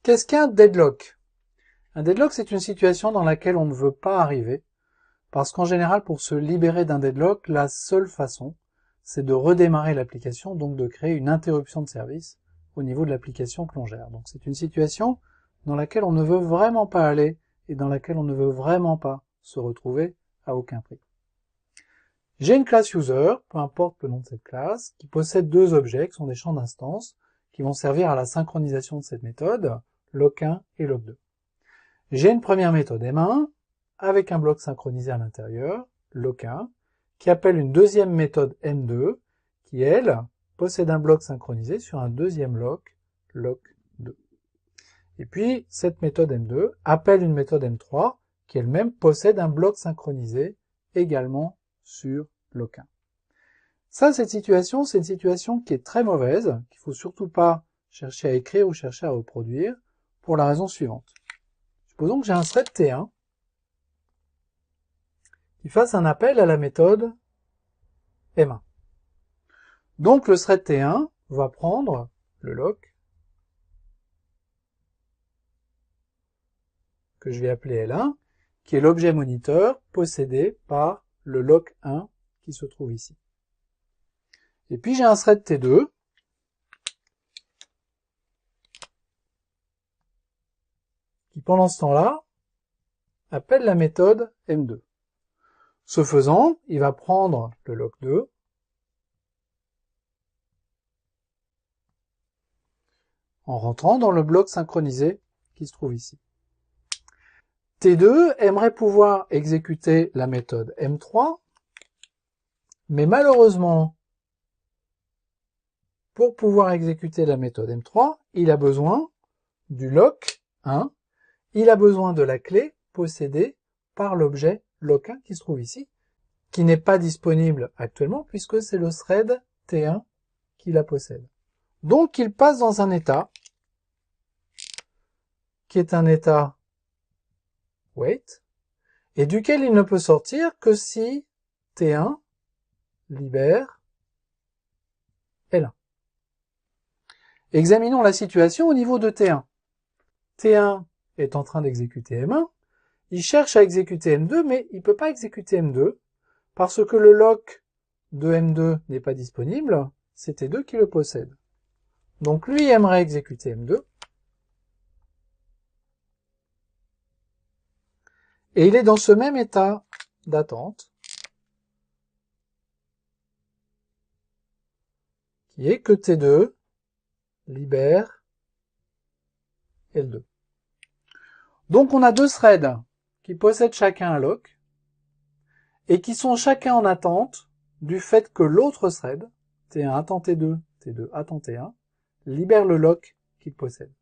Qu'est-ce qu'un deadlock? Un deadlock, c'est une situation dans laquelle on ne veut pas arriver, parce qu'en général, pour se libérer d'un deadlock, la seule façon, c'est de redémarrer l'application, donc de créer une interruption de service au niveau de l'application que l'on gère. Donc c'est une situation dans laquelle on ne veut vraiment pas aller et dans laquelle on ne veut vraiment pas se retrouver à aucun prix. J'ai une classe user, peu importe le nom de cette classe, qui possède deux objets qui sont des champs d'instance qui vont servir à la synchronisation de cette méthode, lock1 et lock2. J'ai une première méthode M1 avec un bloc synchronisé à l'intérieur, lock1, qui appelle une deuxième méthode M2 qui, elle, possède un bloc synchronisé sur un deuxième lock, lock2. Et puis, cette méthode M2 appelle une méthode M3 qui elle-même possède un bloc synchronisé également sur lock1. Ça, cette situation, c'est une situation qui est très mauvaise, qu'il faut surtout pas chercher à écrire ou chercher à reproduire, pour la raison suivante. Supposons que j'ai un thread T1 qui fasse un appel à la méthode M1. Donc le thread T1 va prendre le lock, que je vais appeler L1, qui est l'objet moniteur possédé par le lock1 qui se trouve ici. Et puis j'ai un thread T2 qui pendant ce temps-là appelle la méthode M2. Ce faisant, il va prendre le lock2 en rentrant dans le bloc synchronisé qui se trouve ici. T2 aimerait pouvoir exécuter la méthode M3, mais malheureusement, pour pouvoir exécuter la méthode M3, il a besoin du lock1, il a besoin de la clé possédée par l'objet lock1 qui se trouve ici, qui n'est pas disponible actuellement puisque c'est le thread T1 qui la possède. Donc il passe dans un état qui est un état wait, et duquel il ne peut sortir que si T1 libère L1. Examinons la situation au niveau de T1. T1 est en train d'exécuter M1, il cherche à exécuter M2, mais il ne peut pas exécuter M2, parce que le lock de M2 n'est pas disponible, c'est T2 qui le possède. Donc lui aimerait exécuter M2, et il est dans ce même état d'attente, qui est que T2 libère L2. Donc on a deux threads qui possèdent chacun un lock, et qui sont chacun en attente du fait que l'autre thread, T1 attend T2, T2 attend T1, libère le lock qu'il possède.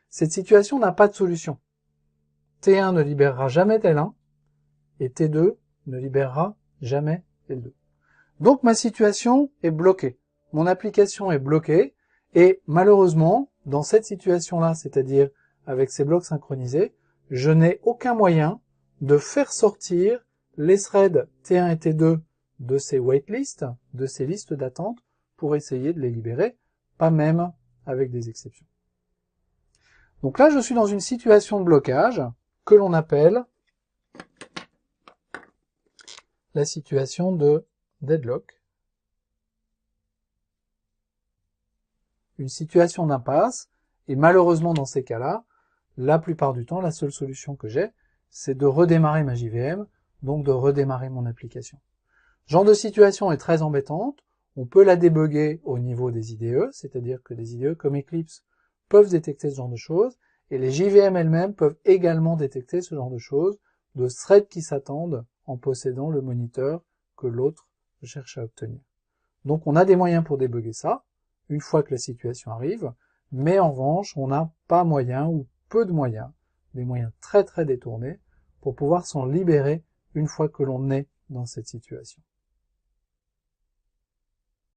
Cette situation n'a pas de solution. T1 ne libérera jamais L1, et T2 ne libérera jamais L2. Donc ma situation est bloquée. Mon application est bloquée, et malheureusement, dans cette situation-là, c'est-à-dire avec ces blocs synchronisés, je n'ai aucun moyen de faire sortir les threads T1 et T2 de ces waitlists, de ces listes d'attente, pour essayer de les libérer, pas même avec des exceptions. Donc là, je suis dans une situation de blocage que l'on appelle la situation de deadlock, une situation d'impasse, et malheureusement dans ces cas-là, la plupart du temps, la seule solution que j'ai, c'est de redémarrer ma JVM, donc de redémarrer mon application. Ce genre de situation est très embêtante, on peut la débugger au niveau des IDE, c'est-à-dire que des IDE comme Eclipse peuvent détecter ce genre de choses, et les JVM elles-mêmes peuvent également détecter ce genre de choses, de threads qui s'attendent en possédant le moniteur que l'autre cherche à obtenir. Donc on a des moyens pour débugger ça, une fois que la situation arrive, mais en revanche, on n'a pas moyen ou peu de moyens, des moyens très très détournés, pour pouvoir s'en libérer une fois que l'on est dans cette situation.